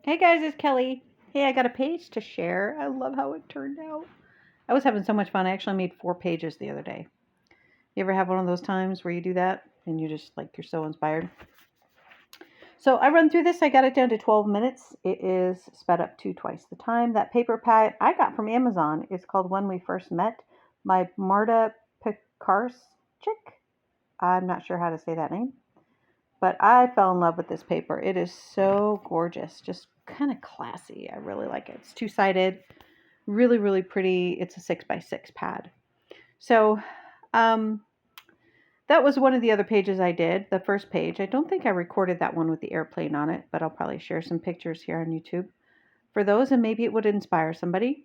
Hey guys, it's Kelly. Hey, I got a page to share. I love how it turned out. I was having so much fun. I actually made 4 pages the other day. You ever have one of those times where you do that and you just like you're so inspired? So I run through this. I got it down to 12 minutes. It is sped up to twice the time. That paper pad I got from Amazon. It's called When We First Met by Marta Piekarczyk. I'm not sure how to say that name. But I fell in love with this paper. It is so gorgeous, just kind of classy. I really like it. It's two-sided, really, really pretty. It's a 6x6 pad. So um, that was one of the other pages I did, the first page. I don't think I recorded that one with the airplane on it, but I'll probably share some pictures here on YouTube for those, and maybe it would inspire somebody.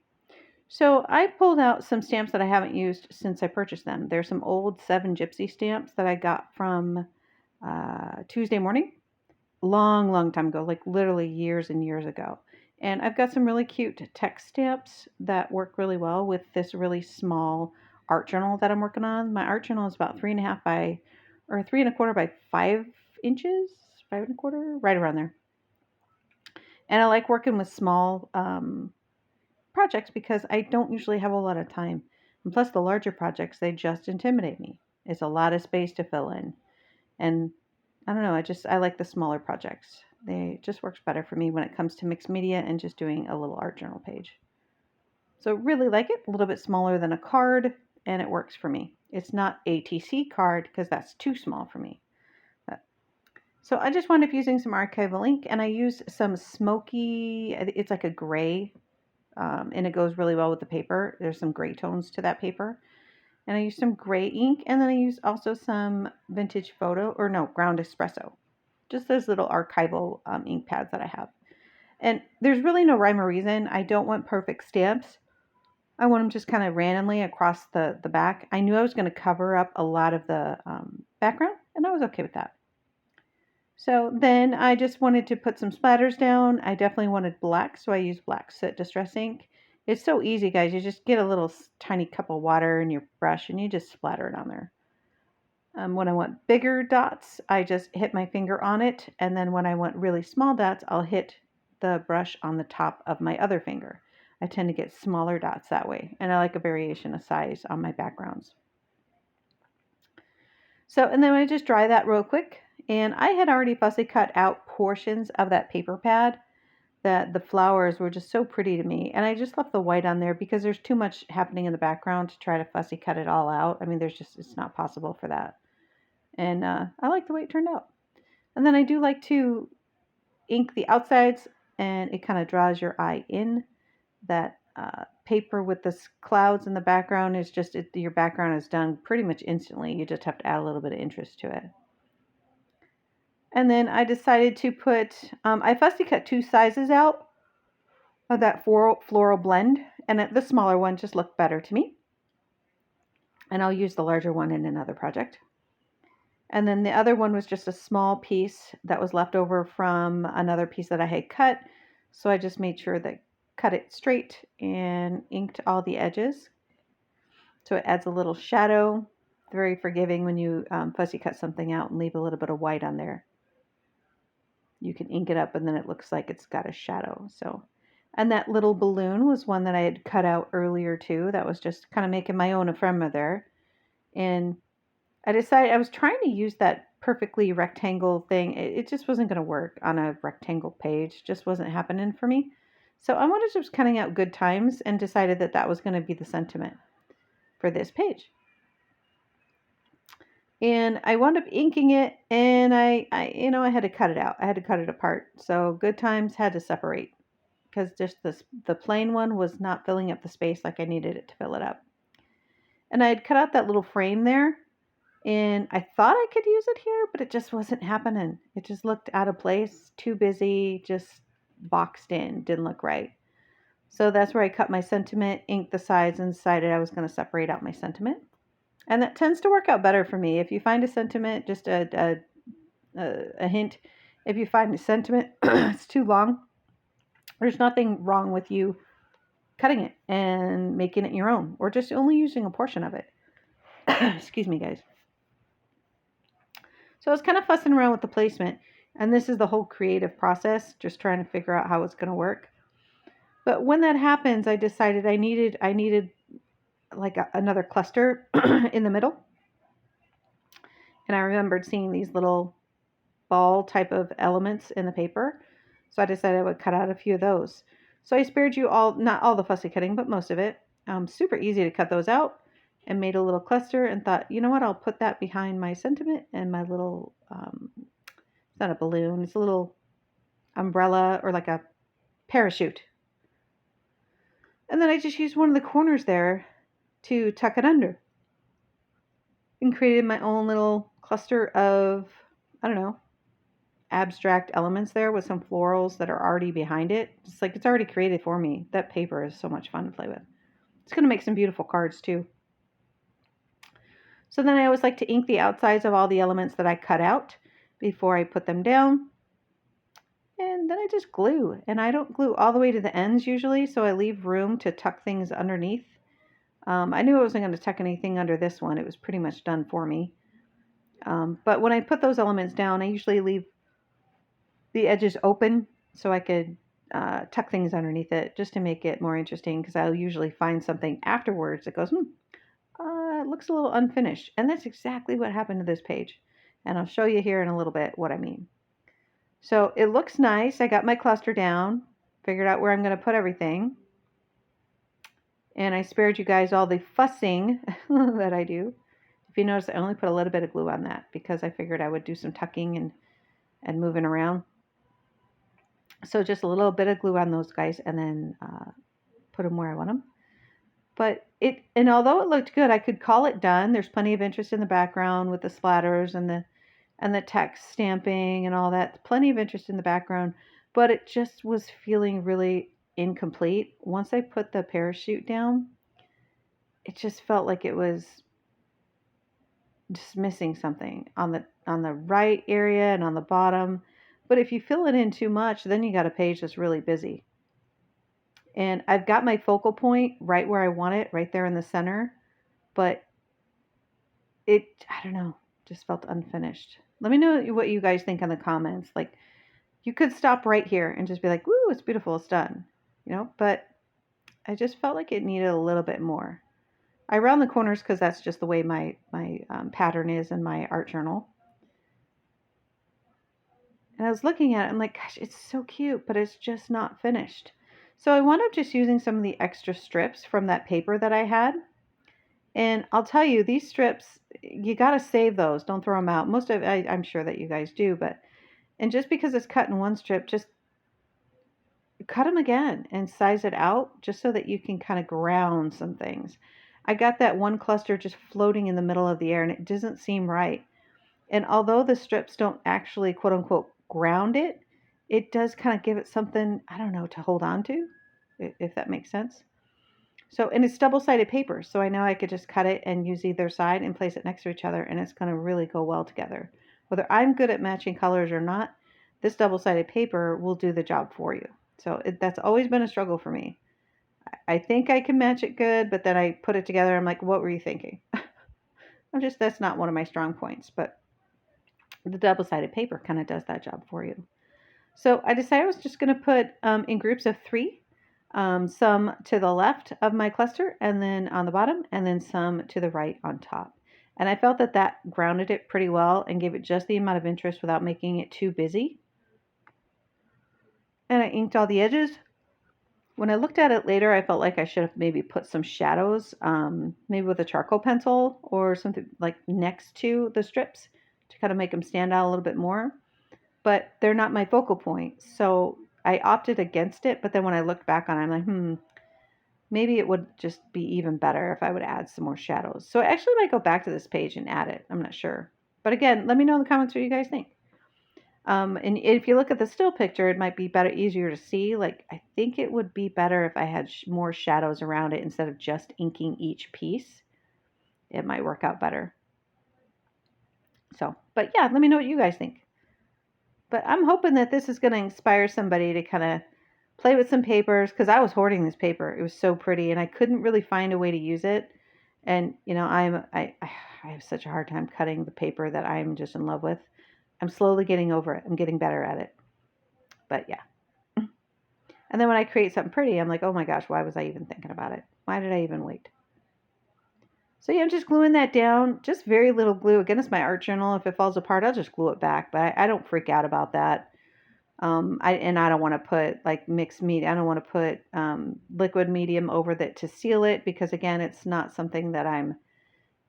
So I pulled out some stamps that I haven't used since I purchased them. There's some old 7 Gypsy stamps that I got from Tuesday morning. Long, long time ago, like literally years and years ago. And I've got some really cute text stamps that work really well with this really small art journal that I'm working on. My art journal is about 3.5 by, or 3.25 by 5 inches, 5.25, right around there. And I like working with small projects because I don't usually have a lot of time. And plus, the larger projects, they just intimidate me. It's a lot of space to fill in. And I don't know, I like the smaller projects. They just works better for me when it comes to mixed media and just doing a little art journal page. So really like it, a little bit smaller than a card, and it works for me. It's not ATC card because that's too small for me. So I just wound up using some archival ink, and I used some smoky, it's like a gray, and it goes really well with the paper. There's some gray tones to that paper. And I used some gray ink, and then I used also some vintage ground espresso. Just those little archival ink pads that I have. And there's really no rhyme or reason. I don't want perfect stamps. I want them just kind of randomly across the back. I knew I was going to cover up a lot of the background, and I was okay with that. So then I just wanted to put some splatters down. I definitely wanted black, so I used black soot distress ink. It's so easy, guys. You just get a little tiny cup of water in your brush, and you just splatter it on there. When I want bigger dots, I just hit my finger on it. And then when I want really small dots, I'll hit the brush on the top of my other finger. I tend to get smaller dots that way. And I like a variation of size on my backgrounds. So, and then I just dry that real quick. And I had already fussy cut out portions of that paper pad that the flowers were just so pretty to me. And I just left the white on there because there's too much happening in the background to try to fussy cut it all out. I mean, it's not possible for that. And I like the way it turned out. And then I do like to ink the outsides, and it kind of draws your eye in. That paper with the clouds in the background is your background is done pretty much instantly. You just have to add a little bit of interest to it. And then I decided to I fussy cut 2 sizes out of that floral blend, and the smaller one just looked better to me. And I'll use the larger one in another project. And then the other one was just a small piece that was left over from another piece that I had cut. So I just made sure that cut it straight and inked all the edges. So it adds a little shadow. Very forgiving when you fussy cut something out and leave a little bit of white on there. You can ink it up and then it looks like it's got a shadow. And that little balloon was one that I had cut out earlier too. That was just kind of making my own ephemera there. And I decided I was trying to use that perfectly rectangle thing. It just wasn't going to work on a rectangle page. Just wasn't happening for me. So I wanted to just cutting out good times and decided that was going to be the sentiment for this page. And I wound up inking it, and I had to cut it out. I had to cut it apart. So good times had to separate because just the plain one was not filling up the space like I needed it to fill it up. And I had cut out that little frame there. And I thought I could use it here, but it just wasn't happening. It just looked out of place, too busy, just boxed in, didn't look right. So that's where I cut my sentiment, inked the sides, and decided I was going to separate out my sentiment. And that tends to work out better for me. If you find a sentiment, just a hint, if you find a sentiment, it's too long, there's nothing wrong with you cutting it and making it your own, or just only using a portion of it. Excuse me, guys. So I was kind of fussing around with the placement. And this is the whole creative process, just trying to figure out how it's going to work. But when that happens, I decided I needed like another cluster in the middle. And I remembered seeing these little ball type of elements in the paper. So I decided I would cut out a few of those. So I spared you all, not all the fussy cutting, but most of it. Super easy to cut those out, and made a little cluster and thought, you know what, I'll put that behind my sentiment and my little, it's not a balloon, it's a little umbrella or like a parachute. And then I just used one of the corners there to tuck it under and created my own little cluster of, I don't know, abstract elements there with some florals that are already behind it. It's like it's already created for me. That paper is so much fun to play with. It's going to make some beautiful cards too. So then I always like to ink the outsides of all the elements that I cut out before I put them down. And then I just glue. And I don't glue all the way to the ends usually, so I leave room to tuck things underneath. I knew I wasn't going to tuck anything under this one. It was pretty much done for me. But when I put those elements down, I usually leave the edges open so I could tuck things underneath it just to make it more interesting, because I'll usually find something afterwards that goes, it looks a little unfinished. And that's exactly what happened to this page. And I'll show you here in a little bit what I mean. So it looks nice. I got my cluster down, figured out where I'm going to put everything. And I spared you guys all the fussing that I do. If you notice, I only put a little bit of glue on that because I figured I would do some tucking and moving around. So just a little bit of glue on those guys, and then put them where I want them. And although it looked good, I could call it done. There's plenty of interest in the background with the splatters and the text stamping and all that. Plenty of interest in the background, but it just was feeling really incomplete. Once I put the parachute down, it just felt like it was just missing something on the right area and on the bottom. But if you fill it in too much, then you got a page that's really busy. And I've got my focal point right where I want it, right there in the center. But I don't know, just felt unfinished. Let me know what you guys think in the comments. Like, you could stop right here and just be like, woo, it's beautiful, it's done. But I just felt like it needed a little bit more. I round the corners because that's just the way my pattern is in my art journal. And I was looking at it, I'm like, gosh, it's so cute, but it's just not finished. So I wound up just using some of the extra strips from that paper that I had. And I'll tell you, these strips, you got to save those. Don't throw them out. Most of it, I'm sure that you guys do, and just because it's cut in one strip, just cut them again and size it out just so that you can kind of ground some things. I got that one cluster just floating in the middle of the air, and it doesn't seem right. And although the strips don't actually, quote unquote, ground it, it does kind of give it something, I don't know, to hold on to, if that makes sense. So, and it's double-sided paper, so I know I could just cut it and use either side and place it next to each other, and it's going to really go well together. Whether I'm good at matching colors or not, this double-sided paper will do the job for you. So that's always been a struggle for me. I think I can match it good, but then I put it together, I'm like, what were you thinking? That's not one of my strong points, but the double-sided paper kind of does that job for you. So I decided I was just going to put in groups of 3, some to the left of my cluster and then on the bottom, and then some to the right on top. And I felt that grounded it pretty well and gave it just the amount of interest without making it too busy. And I inked all the edges. When I looked at it later, I felt like I should have maybe put some shadows, maybe with a charcoal pencil or something like next to the strips to kind of make them stand out a little bit more. But they're not my focal point, so I opted against it. But then when I looked back on it, I'm like, maybe it would just be even better if I would add some more shadows. So I actually might go back to this page and add it. I'm not sure. But again, let me know in the comments what you guys think. And if you look at the still picture, it might be easier to see. Like, I think it would be better if I had more shadows around it instead of just inking each piece. It might work out better. So, but yeah, let me know what you guys think. But I'm hoping that this is going to inspire somebody to kind of play with some papers, because I was hoarding this paper. It was so pretty, and I couldn't really find a way to use it. And I have such a hard time cutting the paper that I'm just in love with. I'm slowly getting over it. I'm getting better at it. But yeah. And then when I create something pretty, I'm like, oh my gosh, why was I even thinking about it? Why did I even wait? So yeah, I'm just gluing that down. Just very little glue. Again, it's my art journal. If it falls apart, I'll just glue it back. But I don't freak out about that. I don't want to put like mixed media. I don't want to put liquid medium over that to seal it because again, it's not something that I'm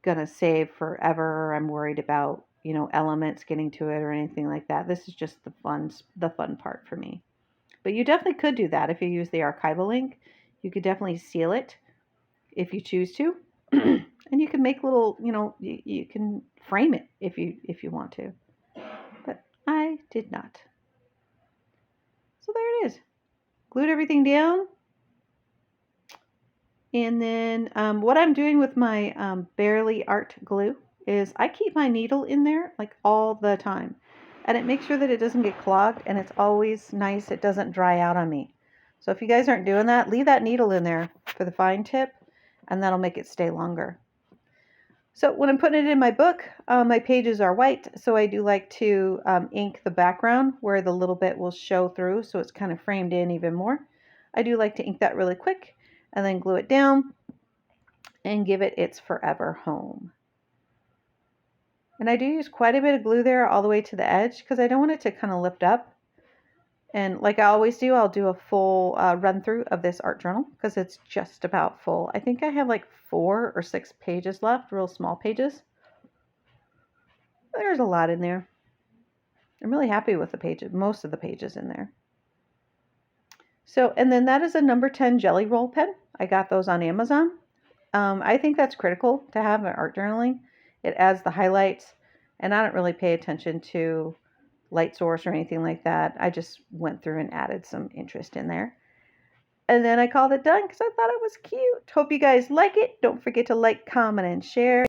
gonna save forever. I'm worried about elements getting to it or anything like that. This is just the fun part for me. But you definitely could do that if you use the archival link. You could definitely seal it if you choose to, and you can make little you can frame it if you want to. But I did not. So there it is. Glued everything down. And then what I'm doing with my Barely Art glue is I keep my needle in there like all the time. And it makes sure that it doesn't get clogged and it's always nice. It doesn't dry out on me. So if you guys aren't doing that, leave that needle in there for the fine tip and that'll make it stay longer. So when I'm putting it in my book, my pages are white. So I do like to ink the background where the little bit will show through. So it's kind of framed in even more. I do like to ink that really quick and then glue it down and give it its forever home. And I do use quite a bit of glue there all the way to the edge because I don't want it to kind of lift up. And like I always do, I'll do a full run through of this art journal because it's just about full. I think I have like 4 or 6 pages left, real small pages. There's a lot in there. I'm really happy with the pages, most of the pages in there. So, and then that is a number 10 jelly roll pen. I got those on Amazon. I think that's critical to have in art journaling. It adds the highlights, and I don't really pay attention to light source or anything like that. I just went through and added some interest in there. And then I called it done because I thought it was cute. Hope you guys like it. Don't forget to like, comment, and share.